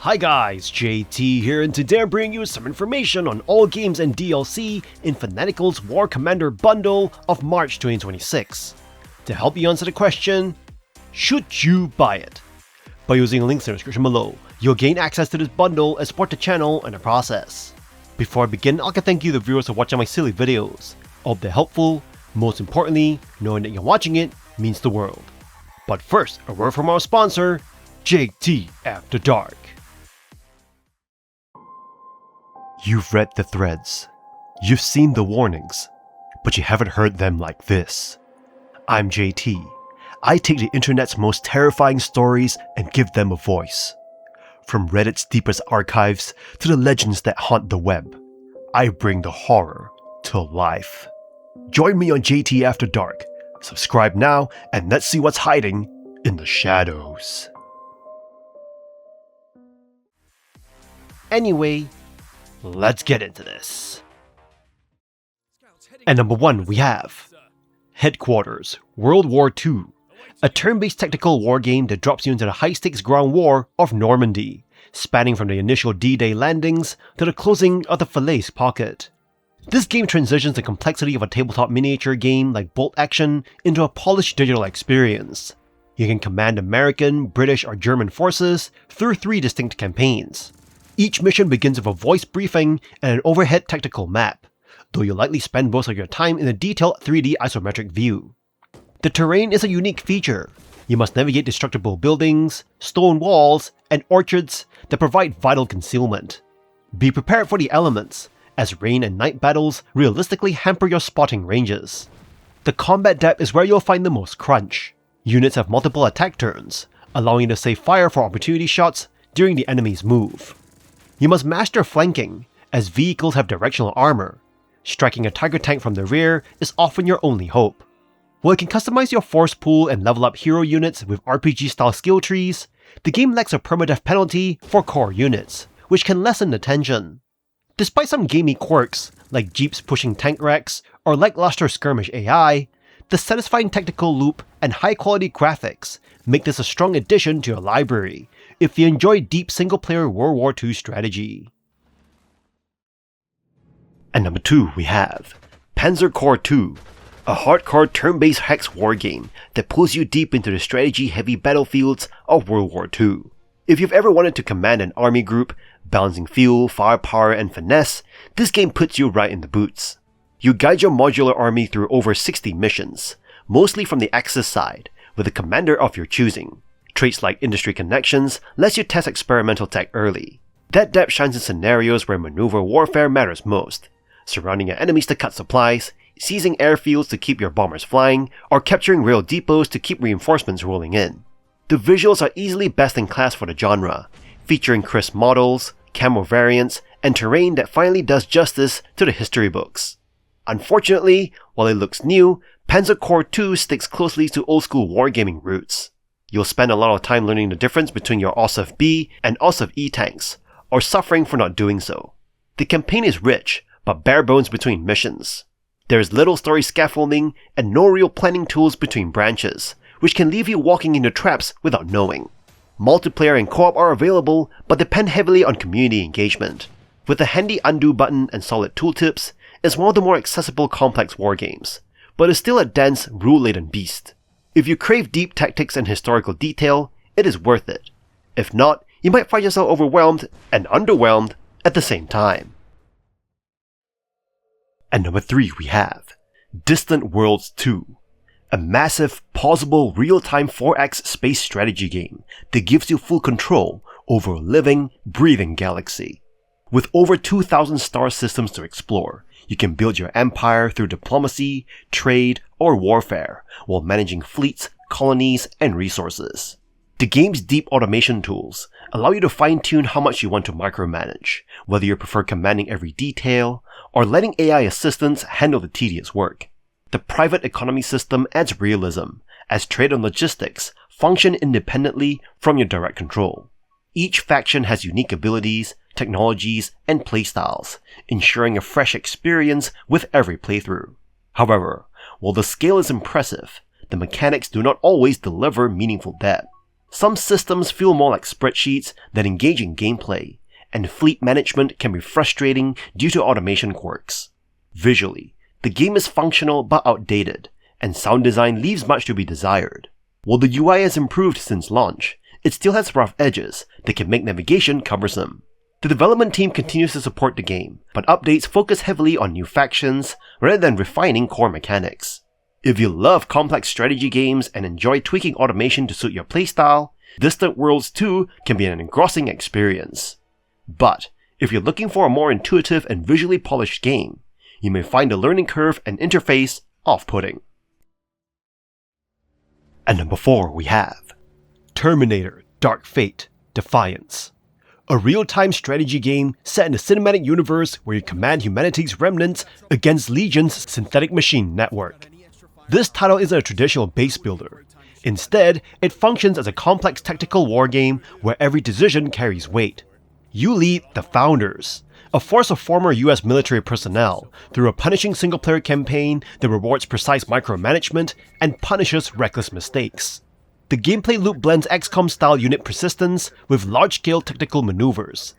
Hi guys, JT here, and today I'm bringing you some information on all games and DLC in Fanatical's War Commander bundle of March 2026. To help you answer the question, should you buy it? By using links in the description below, you'll gain access to this bundle and support the channel in the process. Before I begin, I'd like to thank you the viewers for watching my silly videos. I hope they're helpful. Most importantly, knowing that you're watching it means the world. But first, a word from our sponsor, JT After Dark. You've read the threads, you've seen the warnings, but you haven't heard them like this. I'm JT. I take the internet's most terrifying stories and give them a voice. From Reddit's deepest archives to the legends that haunt the web, I bring the horror to life. Join me on JT After Dark. Subscribe now and let's see what's hiding in the shadows. Anyway, let's get into this. And number 1 we have Headquarters World War II, a turn-based tactical war game that drops you into the high-stakes ground war of Normandy, spanning from the initial D-Day landings to the closing of the Falaise Pocket. This game transitions the complexity of a tabletop miniature game like Bolt Action into a polished digital experience. You can command American, British, or German forces through 3 distinct campaigns. Each mission begins with a voice briefing and an overhead tactical map, though you'll likely spend most of your time in a detailed 3D isometric view. The terrain is a unique feature. You must navigate destructible buildings, stone walls, and orchards that provide vital concealment. Be prepared for the elements, as rain and night battles realistically hamper your spotting ranges. The combat depth is where you'll find the most crunch. Units have multiple attack turns, allowing you to save fire for opportunity shots during the enemy's move. You must master flanking, as vehicles have directional armor. Striking a Tiger tank from the rear is often your only hope. While you can customize your force pool and level up hero units with RPG-style skill trees, the game lacks a permadeath penalty for core units, which can lessen the tension. Despite some gamey quirks, like jeeps pushing tank racks or lackluster skirmish AI, the satisfying tactical loop and high-quality graphics make this a strong addition to your library if you enjoy deep single-player World War II strategy. And number 2 we have Panzer Corps 2, a hardcore turn-based hex war game that pulls you deep into the strategy-heavy battlefields of World War II. If you've ever wanted to command an army group, balancing fuel, firepower, and finesse, this game puts you right in the boots. You guide your modular army through over 60 missions, mostly from the Axis side, with a commander of your choosing. Traits like industry connections lets you test experimental tech early. That depth shines in scenarios where maneuver warfare matters most, surrounding your enemies to cut supplies, seizing airfields to keep your bombers flying, or capturing rail depots to keep reinforcements rolling in. The visuals are easily best in class for the genre, featuring crisp models, camo variants, and terrain that finally does justice to the history books. Unfortunately, while it looks new, Panzer Corps 2 sticks closely to old-school wargaming roots. You'll spend a lot of time learning the difference between your Ossif B and Ossif E tanks, or suffering for not doing so. The campaign is rich, but bare bones between missions. There is little story scaffolding and no real planning tools between branches, which can leave you walking into traps without knowing. Multiplayer and co-op are available, but depend heavily on community engagement. With a handy undo button and solid tooltips, it's one of the more accessible complex wargames, but is still a dense, rule-laden beast. If you crave deep tactics and historical detail, it is worth it. If not, you might find yourself overwhelmed and underwhelmed at the same time. And number 3 we have Distant Worlds 2, a massive, pausable, real-time 4X space strategy game that gives you full control over a living, breathing galaxy. With over 2,000 star systems to explore, you can build your empire through diplomacy, trade, or warfare, while managing fleets, colonies, and resources. The game's deep automation tools allow you to fine-tune how much you want to micromanage, whether you prefer commanding every detail, or letting AI assistants handle the tedious work. The private economy system adds realism, as trade and logistics function independently from your direct control. Each faction has unique abilities, technologies, and playstyles, ensuring a fresh experience with every playthrough. However, while the scale is impressive, the mechanics do not always deliver meaningful depth. Some systems feel more like spreadsheets than engaging gameplay, and fleet management can be frustrating due to automation quirks. Visually, the game is functional but outdated, and sound design leaves much to be desired. While the UI has improved since launch, it still has rough edges that can make navigation cumbersome. The development team continues to support the game, but updates focus heavily on new factions rather than refining core mechanics. If you love complex strategy games and enjoy tweaking automation to suit your playstyle, Distant Worlds 2 can be an engrossing experience. But if you're looking for a more intuitive and visually polished game, you may find the learning curve and interface off-putting. At number 4 we have Terminator Dark Fate Defiance. A real-time strategy game set in a cinematic universe where you command humanity's remnants against Legion's synthetic machine network. This title isn't a traditional base builder. Instead, it functions as a complex tactical wargame where every decision carries weight. You lead the Founders, a force of former US military personnel, through a punishing single-player campaign that rewards precise micromanagement and punishes reckless mistakes. The gameplay loop blends XCOM-style unit persistence with large-scale tactical maneuvers.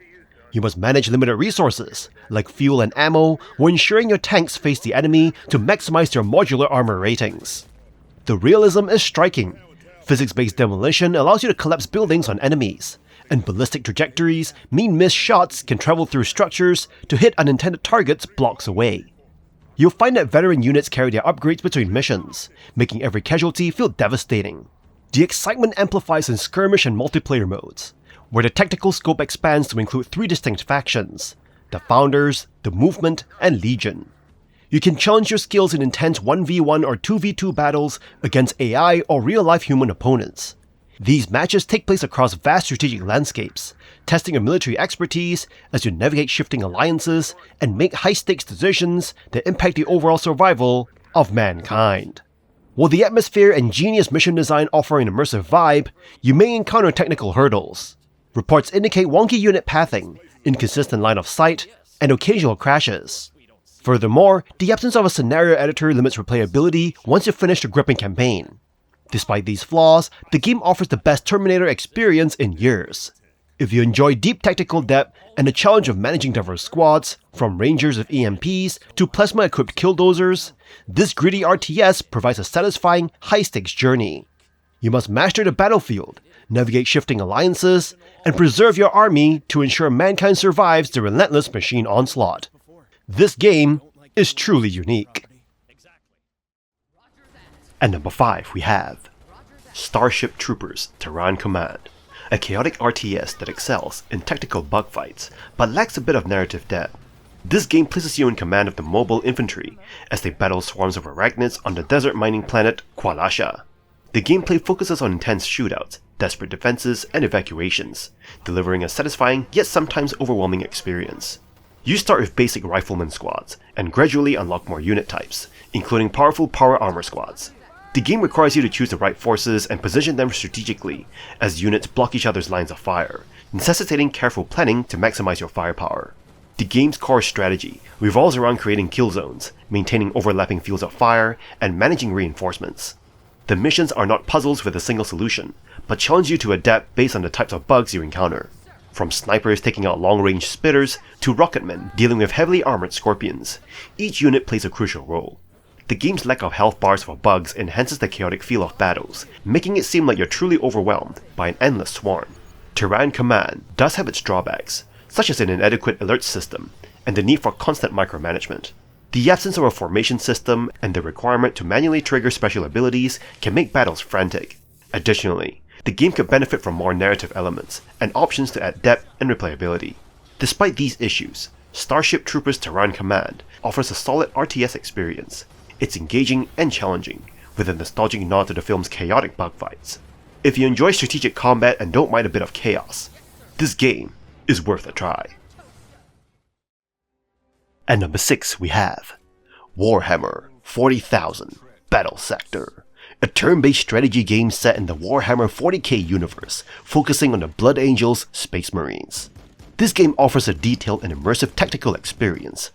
You must manage limited resources, like fuel and ammo, while ensuring your tanks face the enemy to maximize their modular armor ratings. The realism is striking. Physics-based demolition allows you to collapse buildings on enemies, and ballistic trajectories mean missed shots can travel through structures to hit unintended targets blocks away. You'll find that veteran units carry their upgrades between missions, making every casualty feel devastating. The excitement amplifies in skirmish and multiplayer modes, where the tactical scope expands to include 3 distinct factions: the Founders, the Movement, and Legion. You can challenge your skills in intense 1v1 or 2v2 battles against AI or real-life human opponents. These matches take place across vast strategic landscapes, testing your military expertise as you navigate shifting alliances and make high-stakes decisions that impact the overall survival of mankind. While the atmosphere and genius mission design offer an immersive vibe, you may encounter technical hurdles. Reports indicate wonky unit pathing, inconsistent line of sight, and occasional crashes. Furthermore, the absence of a scenario editor limits replayability once you've finished a gripping campaign. Despite these flaws, the game offers the best Terminator experience in years. If you enjoy deep tactical depth and the challenge of managing diverse squads, from rangers with EMPs to plasma-equipped killdozers, this gritty RTS provides a satisfying, high-stakes journey. You must master the battlefield, navigate shifting alliances, and preserve your army to ensure mankind survives the relentless machine onslaught. This game is truly unique. At number 5 we have Starship Troopers Terran Command, a chaotic RTS that excels in tactical bugfights but lacks a bit of narrative depth. This game places you in command of the mobile infantry as they battle swarms of arachnids on the desert mining planet Qualasha. The gameplay focuses on intense shootouts, desperate defenses, and evacuations, delivering a satisfying yet sometimes overwhelming experience. You start with basic rifleman squads and gradually unlock more unit types, including powerful power armor squads. The game requires you to choose the right forces and position them strategically as units block each other's lines of fire, necessitating careful planning to maximize your firepower. The game's core strategy revolves around creating kill zones, maintaining overlapping fields of fire, and managing reinforcements. The missions are not puzzles with a single solution, but challenge you to adapt based on the types of bugs you encounter. From snipers taking out long-range spitters to rocketmen dealing with heavily armored scorpions, each unit plays a crucial role. The game's lack of health bars for bugs enhances the chaotic feel of battles, making it seem like you're truly overwhelmed by an endless swarm. Terran Command does have its drawbacks, such as an inadequate alert system and the need for constant micromanagement. The absence of a formation system and the requirement to manually trigger special abilities can make battles frantic. Additionally, the game could benefit from more narrative elements and options to add depth and replayability. Despite these issues, Starship Troopers Terran Command offers a solid RTS experience. It's engaging and challenging, with a nostalgic nod to the film's chaotic bugfights. If you enjoy strategic combat and don't mind a bit of chaos, this game is worth a try. At number 6 we have Warhammer 40,000 Battlesector, a turn-based strategy game set in the Warhammer 40k universe, focusing on the Blood Angels Space Marines. This game offers a detailed and immersive tactical experience.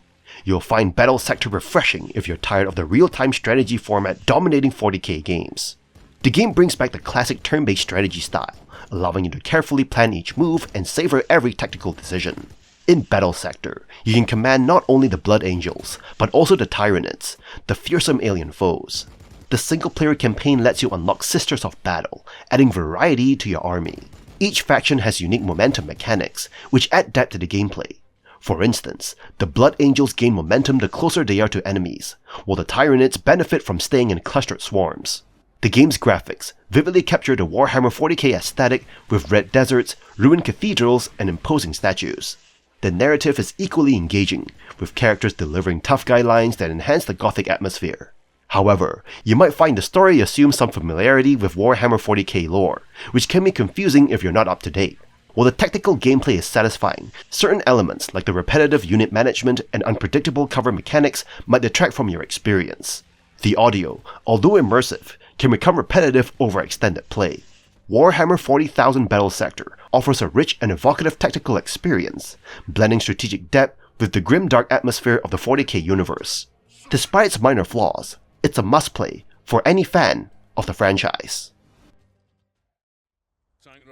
You'll find Battlesector refreshing if you're tired of the real-time strategy format dominating 40k games. The game brings back the classic turn-based strategy style, allowing you to carefully plan each move and savor every tactical decision. In Battlesector, you can command not only the Blood Angels, but also the Tyranids, the fearsome alien foes. The single-player campaign lets you unlock Sisters of Battle, adding variety to your army. Each faction has unique momentum mechanics, which add depth to the gameplay. For instance, the Blood Angels gain momentum the closer they are to enemies, while the Tyranids benefit from staying in clustered swarms. The game's graphics vividly capture the Warhammer 40k aesthetic with red deserts, ruined cathedrals, and imposing statues. The narrative is equally engaging, with characters delivering tough guy lines that enhance the gothic atmosphere. However, you might find the story assumes some familiarity with Warhammer 40k lore, which can be confusing if you're not up to date. While the tactical gameplay is satisfying, certain elements like the repetitive unit management and unpredictable cover mechanics might detract from your experience. The audio, although immersive, can become repetitive over extended play. Warhammer 40,000 Battlesector offers a rich and evocative tactical experience, blending strategic depth with the grim-dark atmosphere of the 40k universe. Despite its minor flaws, it's a must-play for any fan of the franchise.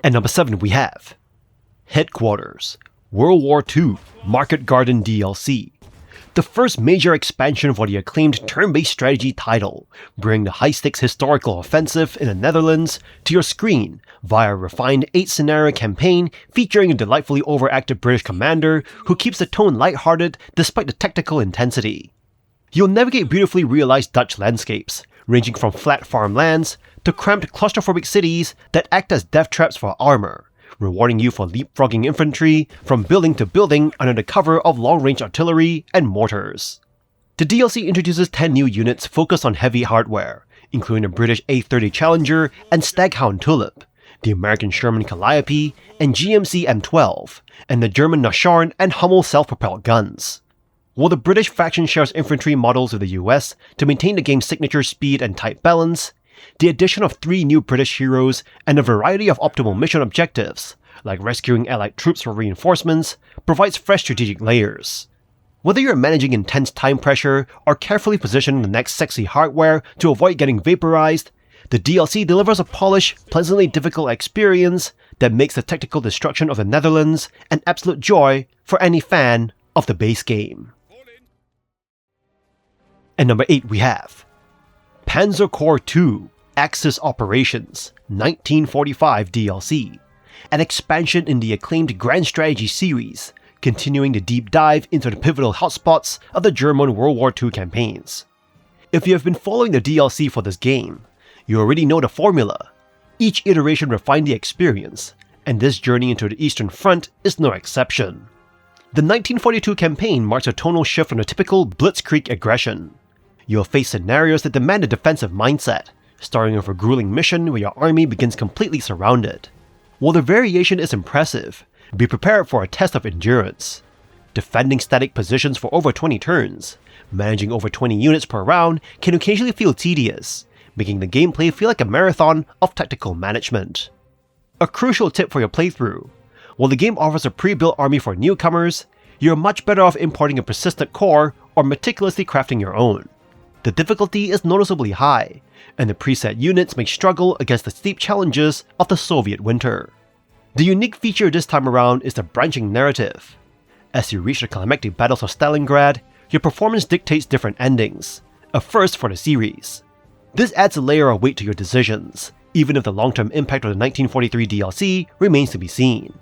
And number 7 we have Headquarters, World War II Market Garden DLC. The first major expansion for the acclaimed turn-based strategy title, bringing the high-stakes historical offensive in the Netherlands to your screen via a refined 8-scenario campaign featuring a delightfully overactive British commander who keeps the tone lighthearted despite the tactical intensity. You'll navigate beautifully realized Dutch landscapes, ranging from flat farmlands to cramped claustrophobic cities that act as death traps for armor, rewarding you for leapfrogging infantry from building to building under the cover of long-range artillery and mortars. The DLC introduces 10 new units focused on heavy hardware, including the British A30 Challenger and Staghound Tulip, the American Sherman Calliope and GMC M12, and the German Nashorn and Hummel self-propelled guns. While the British faction shares infantry models with the US to maintain the game's signature speed and tight balance, the addition of 3 new British heroes and a variety of optimal mission objectives, like rescuing allied troops for reinforcements, provides fresh strategic layers. Whether you're managing intense time pressure or carefully positioning the next sexy hardware to avoid getting vaporized, the DLC delivers a polished, pleasantly difficult experience that makes the tactical destruction of the Netherlands an absolute joy for any fan of the base game. And number 8 we have Panzer Corps 2 Axis Operations 1945 DLC, an expansion in the acclaimed Grand Strategy series, continuing the deep dive into the pivotal hotspots of the German World War II campaigns. If you have been following the DLC for this game, you already know the formula. Each iteration refined the experience, and this journey into the Eastern Front is no exception. The 1942 campaign marks a tonal shift from the typical blitzkrieg aggression. You'll face scenarios that demand a defensive mindset, starting with a grueling mission where your army begins completely surrounded. While the variation is impressive, be prepared for a test of endurance. Defending static positions for over 20 turns, managing over 20 units per round can occasionally feel tedious, making the gameplay feel like a marathon of tactical management. A crucial tip for your playthrough: while the game offers a pre-built army for newcomers, you're much better off importing a persistent core or meticulously crafting your own. The difficulty is noticeably high, and the preset units may struggle against the steep challenges of the Soviet winter. The unique feature this time around is the branching narrative. As you reach the climactic battles of Stalingrad, your performance dictates different endings, a first for the series. This adds a layer of weight to your decisions, even if the long-term impact of the 1943 DLC remains to be seen.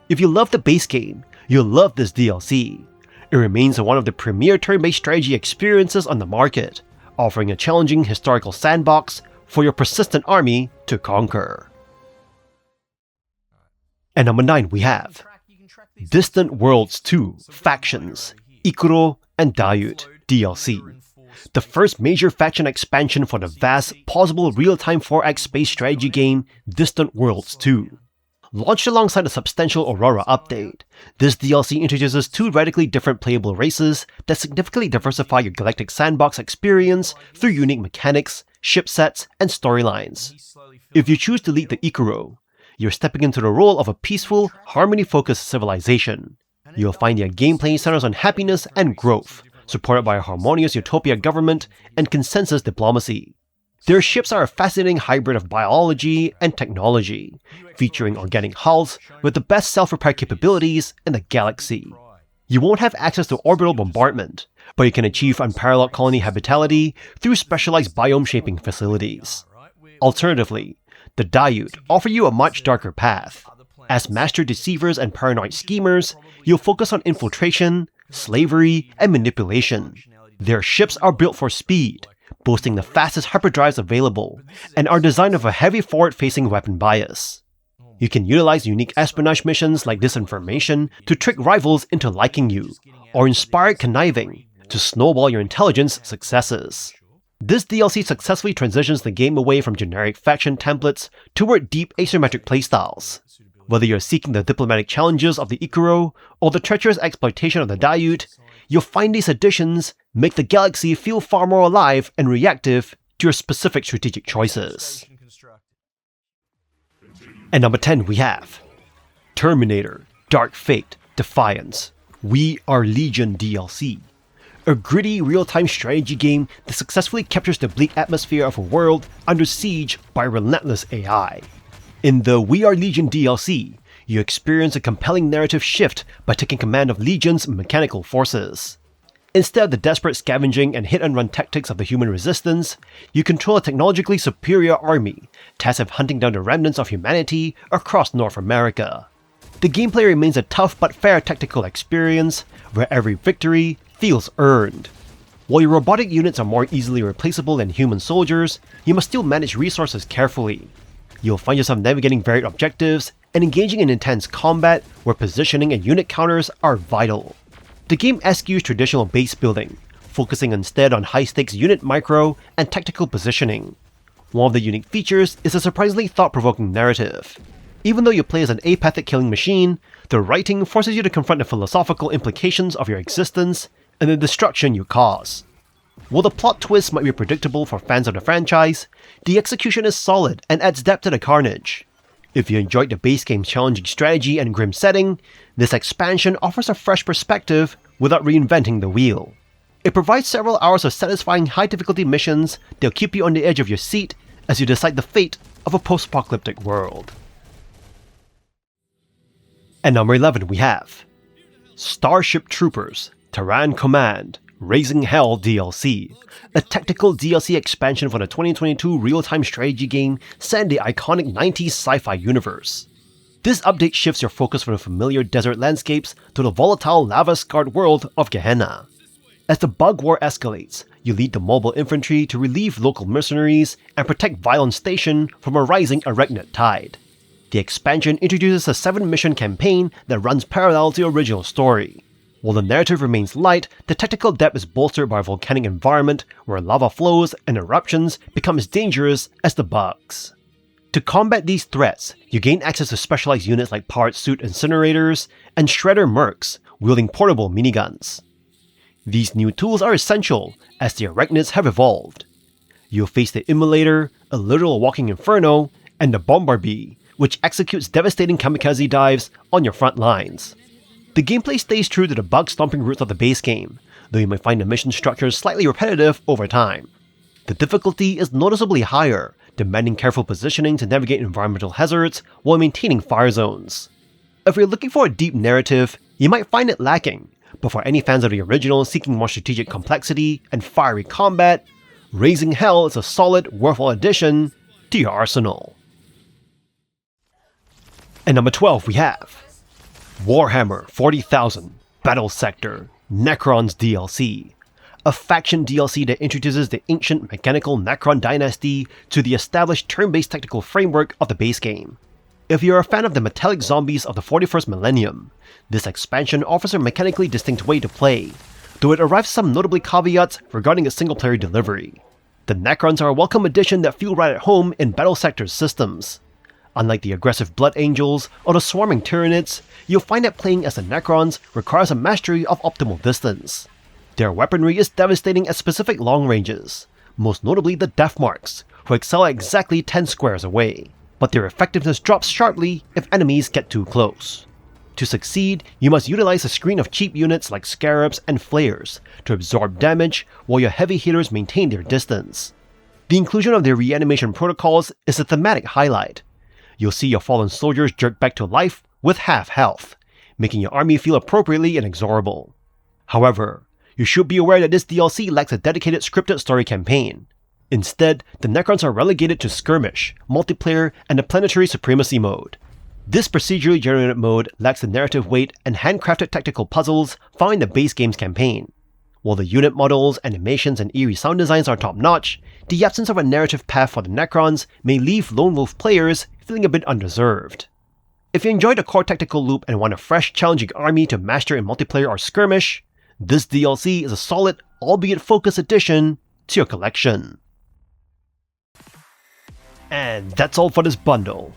If you love the base game, you'll love this DLC. It remains one of the premier turn-based strategy experiences on the market, offering a challenging historical sandbox for your persistent army to conquer. And number 9 we have Distant Worlds 2 Factions, Ikkuro and Dhayut DLC. The first major faction expansion for the vast, possible real-time 4X space strategy game Distant Worlds 2. Launched alongside a substantial Aurora update, this DLC introduces 2 radically different playable races that significantly diversify your galactic sandbox experience through unique mechanics, ship sets, and storylines. If you choose to lead the Ikkuro, you're stepping into the role of a peaceful, harmony-focused civilization. You'll find their gameplay centers on happiness and growth, supported by a harmonious utopia government and consensus diplomacy. Their ships are a fascinating hybrid of biology and technology, featuring organic hulls with the best self-repair capabilities in the galaxy. You won't have access to orbital bombardment, but you can achieve unparalleled colony habitability through specialized biome-shaping facilities. Alternatively, the Dhayut offer you a much darker path. As master deceivers and paranoid schemers, you'll focus on infiltration, slavery, and manipulation. Their ships are built for speed, boasting the fastest hyperdrives available, and are designed with a heavy forward-facing weapon bias. You can utilize unique espionage missions like disinformation to trick rivals into liking you, or inspire conniving to snowball your intelligence successes. This DLC successfully transitions the game away from generic faction templates toward deep asymmetric playstyles. Whether you're seeking the diplomatic challenges of the Ikkuro or the treacherous exploitation of the Dhayut, you'll find these additions make the galaxy feel far more alive and reactive to your specific strategic choices. At number 10 we have Terminator, Dark Fate, Defiance, We Are Legion DLC. A gritty real-time strategy game that successfully captures the bleak atmosphere of a world under siege by relentless AI. In the We Are Legion DLC, you experience a compelling narrative shift by taking command of Legion's mechanical forces. Instead of the desperate scavenging and hit-and-run tactics of the human resistance, you control a technologically superior army, tasked with hunting down the remnants of humanity across North America. The gameplay remains a tough but fair tactical experience, where every victory feels earned. While your robotic units are more easily replaceable than human soldiers, you must still manage resources carefully. You'll find yourself navigating varied objectives and engaging in intense combat where positioning and unit counters are vital. The game eschews traditional base building, focusing instead on high-stakes unit micro and tactical positioning. One of the unique features is a surprisingly thought-provoking narrative. Even though you play as an apathic killing machine, the writing forces you to confront the philosophical implications of your existence and the destruction you cause. While the plot twists might be predictable for fans of the franchise, the execution is solid and adds depth to the carnage. If you enjoyed the base game's challenging strategy and grim setting, this expansion offers a fresh perspective without reinventing the wheel. It provides several hours of satisfying high-difficulty missions that'll keep you on the edge of your seat as you decide the fate of a post-apocalyptic world. At number 11 we have Starship Troopers, Terran Command, Raising Hell DLC, a tactical DLC expansion for the 2022 real-time strategy game set in the iconic 90s sci-fi universe. This update shifts your focus from the familiar desert landscapes to the volatile lava-scarred world of Gehenna. As the bug war escalates, you lead the mobile infantry to relieve local mercenaries and protect Vylon Station from a rising arachnid tide. The expansion introduces a 7-mission campaign that runs parallel to the original story. While the narrative remains light, the tactical depth is bolstered by a volcanic environment where lava flows and eruptions become as dangerous as the bugs. To combat these threats, you gain access to specialized units like powered suit incinerators and shredder mercs wielding portable miniguns. These new tools are essential as the arachnids have evolved. You'll face the Immolator, a literal walking inferno, and the Bombarbee, which executes devastating kamikaze dives on your front lines. The gameplay stays true to the bug-stomping roots of the base game, though you might find the mission structures slightly repetitive over time. The difficulty is noticeably higher, demanding careful positioning to navigate environmental hazards while maintaining fire zones. If you're looking for a deep narrative, you might find it lacking, but for any fans of the original seeking more strategic complexity and fiery combat, Raising Hell is a solid, worthwhile addition to your arsenal. At number 12 we have Warhammer 40,000 Battlesector Necrons DLC, a faction DLC that introduces the ancient mechanical Necron dynasty to the established turn-based tactical framework of the base game. If you're a fan of the metallic zombies of the 41st millennium, this expansion offers a mechanically distinct way to play, though it arrives some notably caveats regarding its single-player delivery. The Necrons are a welcome addition that feel right at home in Battlesector's systems. Unlike the aggressive Blood Angels or the swarming Tyranids, you'll find that playing as the Necrons requires a mastery of optimal distance. Their weaponry is devastating at specific long ranges, most notably the Death Marks, who excel at exactly 10 squares away, but their effectiveness drops sharply if enemies get too close. To succeed, you must utilize a screen of cheap units like Scarabs and Flares to absorb damage while your heavy hitters maintain their distance. The inclusion of their reanimation protocols is a thematic highlight. You'll see your fallen soldiers jerk back to life with half health, making your army feel appropriately inexorable. However, you should be aware that this DLC lacks a dedicated scripted story campaign. Instead, the Necrons are relegated to skirmish, multiplayer, and the planetary supremacy mode. This procedurally generated mode lacks the narrative weight and handcrafted tactical puzzles found in the base game's campaign. While the unit models, animations, and eerie sound designs are top-notch, the absence of a narrative path for the Necrons may leave Lone Wolf players feeling a bit undeserved. If you enjoyed the core tactical loop and want a fresh, challenging army to master in multiplayer or skirmish, this DLC is a solid, albeit focused addition to your collection. And that's all for this bundle.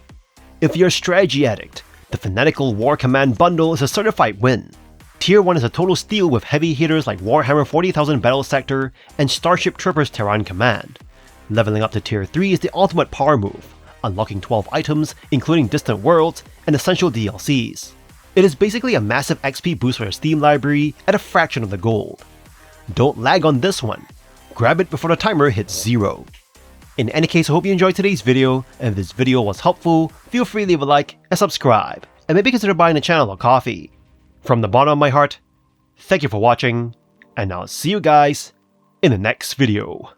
If you're a strategy addict, the Fanatical War Command bundle is a certified win. Tier 1 is a total steal with heavy hitters like Warhammer 40,000 Battlesector and Starship Troopers Terran Command. Leveling up to Tier 3 is the ultimate power move, unlocking 12 items including Distant Worlds and essential DLCs. It is basically a massive XP boost for your Steam library at a fraction of the gold. Don't lag on this one. Grab it before the timer hits 0. In any case, I hope you enjoyed today's video, and if this video was helpful, feel free to leave a like and subscribe, and maybe consider buying the channel a coffee. From the bottom of my heart, thank you for watching, and I'll see you guys in the next video.